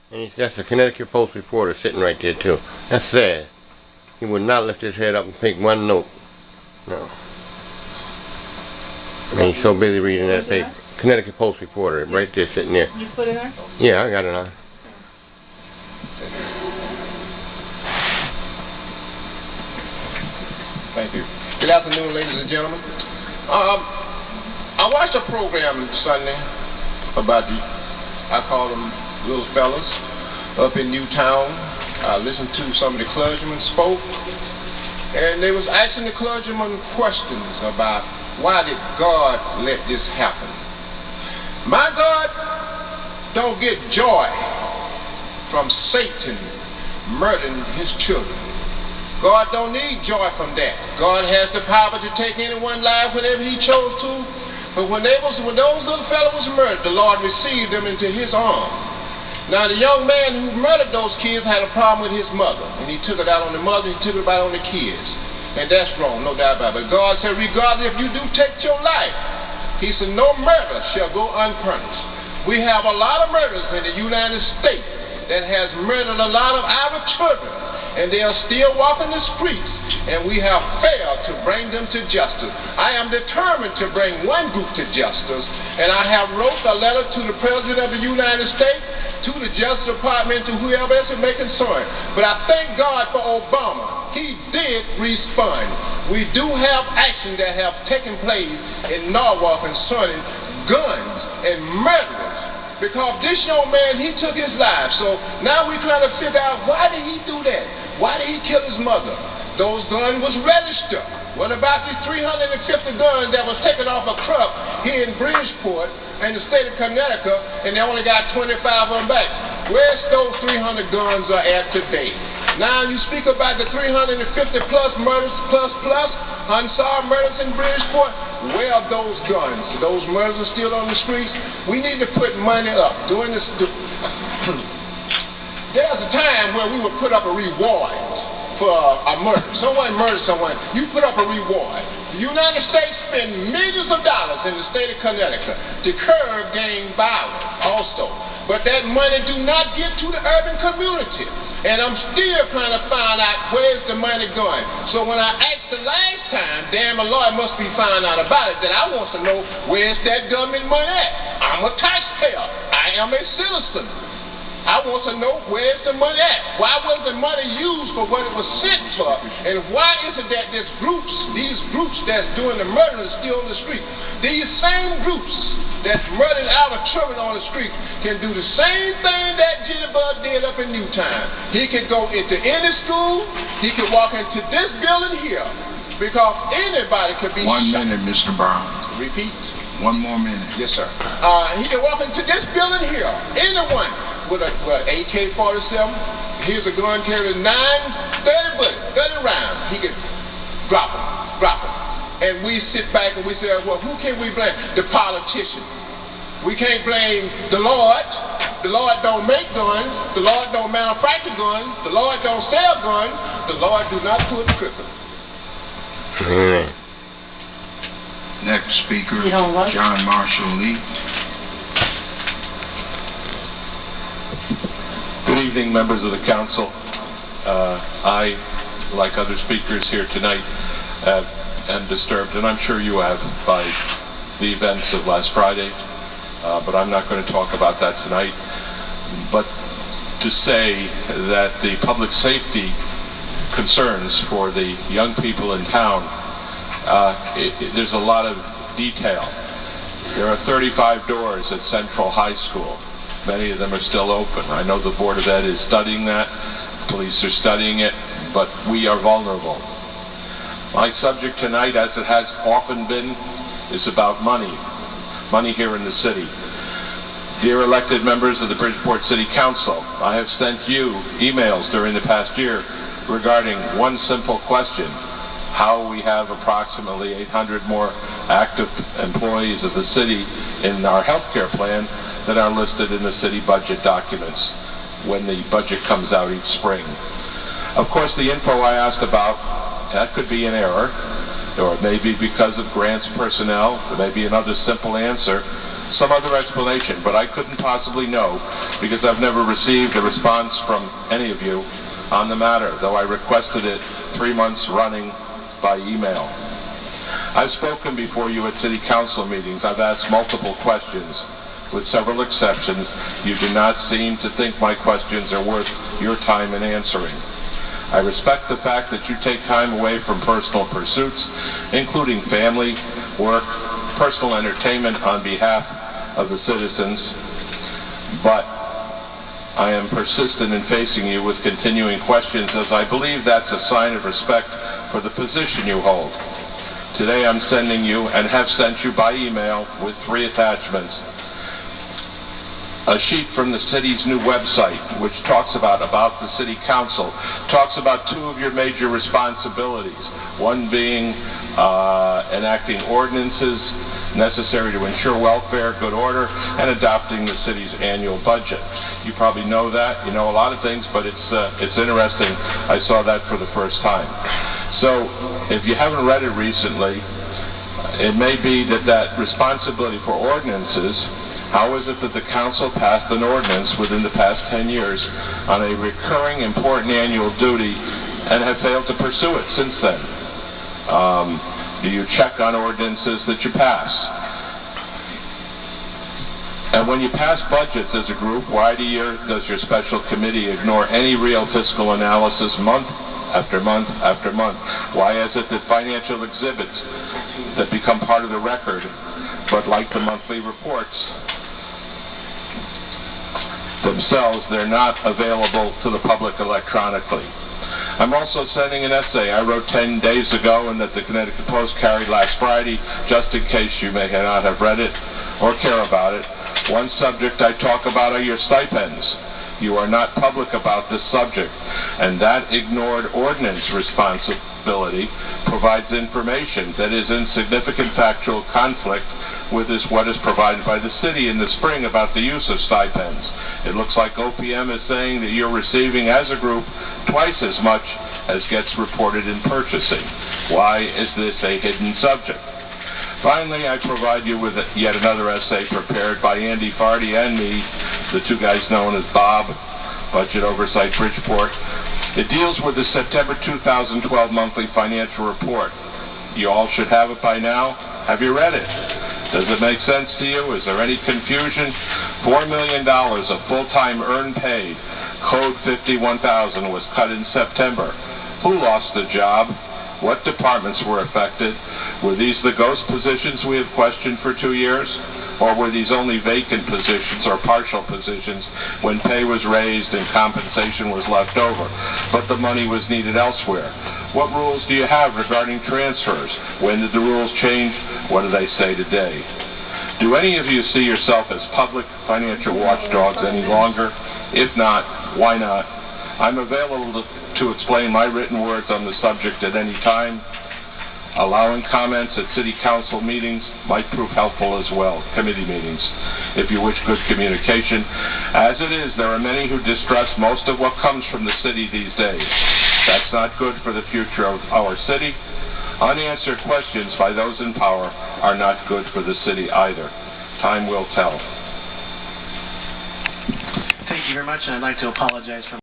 And that's a Connecticut Post reporter sitting right there, too. That's sad. He would not lift his head up and take one note. No. And he's so busy reading that paper. Connecticut Post reporter, right there, sitting there. You put it on? Yeah, I got it on. Thank you. Good afternoon, ladies and gentlemen. I watched a program Sunday about I call them little fellas up in Newtown. I listened to some of the clergymen spoke, and they was asking the clergymen questions about why did God let this happen. My God don't get joy from Satan murdering his children. God don't need joy from that. God has the power to take anyone's life whenever he chose to. But when those little fellows was murdered, the Lord received them into his arms. Now the young man who murdered those kids had a problem with his mother. And he took it out on the mother, he took it out on the kids. And that's wrong, no doubt about it. But God said, regardless if you do take your life, he said, no murder shall go unpunished. We have a lot of murders in the United States that has murdered a lot of our children. And they are still walking the streets, and we have failed to bring them to justice. I am determined to bring one group to justice, and I have wrote a letter to the President of the United States, to the Justice Department, to whoever else it may concern. But I thank God for Obama. He did respond. We do have action that have taken place in Norwalk concerning guns and murderers. Because this young man, he took his life. So now we're trying to figure out, why did he do that? Why did he kill his mother? Those guns was registered. What about the 350 guns that was taken off a truck here in Bridgeport in the state of Connecticut, and they only got 25 of them back? Where's those 300 guns are at today? Now you speak about the 350 plus murders, plus unsolved murders in Bridgeport. Where are those guns? Those murders are still on the streets. We need to put money up. During this, there's a time where we would put up a reward for a murder. Someone murdered someone, you put up a reward. The United States spend millions of dollars in the state of Connecticut to curb gang violence also. But that money do not get to the urban community. And I'm still trying to find out where's the money going. So when I asked the last time, damn, a lawyer must be finding out about it, that I want to know where's that government money at. I'm a taxpayer. I am a citizen. I want to know where's the money at. Why was the money used for what it was sent for? And why is it that these groups that's doing the murder is still on the street? These same groups that's murdering our children on the street can do the same thing that Jitterbug did up in Newtown. He could go into any school. He could walk into this building here, because anybody could be shot. 1 minute, Mr. Brown. Repeat. 1 more minute. Yes, sir. He can walk into this building here. Anyone with a AK-47. Here's a gun carrying 30 bullets, 30 rounds. He could drop them. And we sit back and we say, well, who can we blame? The politicians. We can't blame the Lord. The Lord don't make guns. The Lord don't manufacture guns. The Lord don't sell guns. The Lord do not put cripples. Next speaker, John Marshall Lee. Good evening, members of the council. I, like other speakers here tonight, am disturbed, and I'm sure you have, by the events of last Friday, but I'm not going to talk about that tonight. But to say that the public safety concerns for the young people in town, there's a lot of detail. There are 35 doors at Central High School. Many of them are still open. I know the Board of Ed is studying that. Police are studying it, but we are vulnerable. My subject tonight, as it has often been, is about money. Money here in the city. Dear elected members of the Bridgeport City Council, I have sent you emails during the past year regarding one simple question: how we have approximately 800 more active employees of the city in our health care plan that are listed in the city budget documents when the budget comes out each spring. Of course, the info I asked about, that could be an error, or it may be because of grants personnel. There may be another simple answer. some other explanation, but I couldn't possibly know because I've never received a response from any of you on the matter, though I requested it 3 months running by email. I've spoken before you at City Council meetings. I've asked multiple questions. With several exceptions, you do not seem to think my questions are worth your time in answering. I respect the fact that you take time away from personal pursuits, including family, work, personal entertainment on behalf of the citizens, but I am persistent in facing you with continuing questions, as I believe that's a sign of respect for the position you hold. Today I'm sending you, and have sent you by email, with 3 attachments. A sheet from the city's new website, which talks about the City Council, talks about 2 of your major responsibilities, one being enacting ordinances necessary to ensure welfare, good order, and adopting the city's annual budget. You probably know that. You know a lot of things, but it's interesting. I saw that for the first time. So, if you haven't read it recently, it may be that responsibility for ordinances. How is it that the council passed an ordinance within the past 10 years on a recurring important annual duty and have failed to pursue it since then? Do you check on ordinances that you pass? And when you pass budgets as a group, why does your special committee ignore any real fiscal analysis month after month after month? Why is it that financial exhibits that become part of the record, but like the monthly reports themselves, they're not available to the public electronically? I'm also sending an essay I wrote 10 days ago and that the Connecticut Post carried last Friday, just in case you may not have read it or care about it. One subject I talk about are your stipends. You are not public about this subject, and that ignored ordinance responsibility provides information that is in significant factual conflict with what is provided by the city in the spring about the use of stipends. It looks like OPM is saying that you're receiving as a group twice as much as gets reported in purchasing. Why is this a hidden subject? Finally, I provide you with yet another essay prepared by Andy Fardy and me, the 2 guys known as Bob, Budget Oversight Bridgeport. It deals with the September 2012 monthly financial report. You all should have it by now. Have you read it? Does it make sense to you? Is there any confusion? $4 million of full-time earned paid, Code 51,000, was cut in September. Who lost the job? What departments were affected? Were these the ghost positions we have questioned for 2 years? Or were these only vacant positions or partial positions when pay was raised and compensation was left over, but the money was needed elsewhere? What rules do you have regarding transfers? When did the rules change? What do they say today? Do any of you see yourself as public financial watchdogs any longer? If not, why not? I'm available to explain my written words on the subject at any time. Allowing comments at city council meetings might prove helpful as well, committee meetings, if you wish good communication. As it is, there are many who distrust most of what comes from the city these days. That's not good for the future of our city. Unanswered questions by those in power are not good for the city either. Time will tell. Thank you very much, and I'd like to apologize for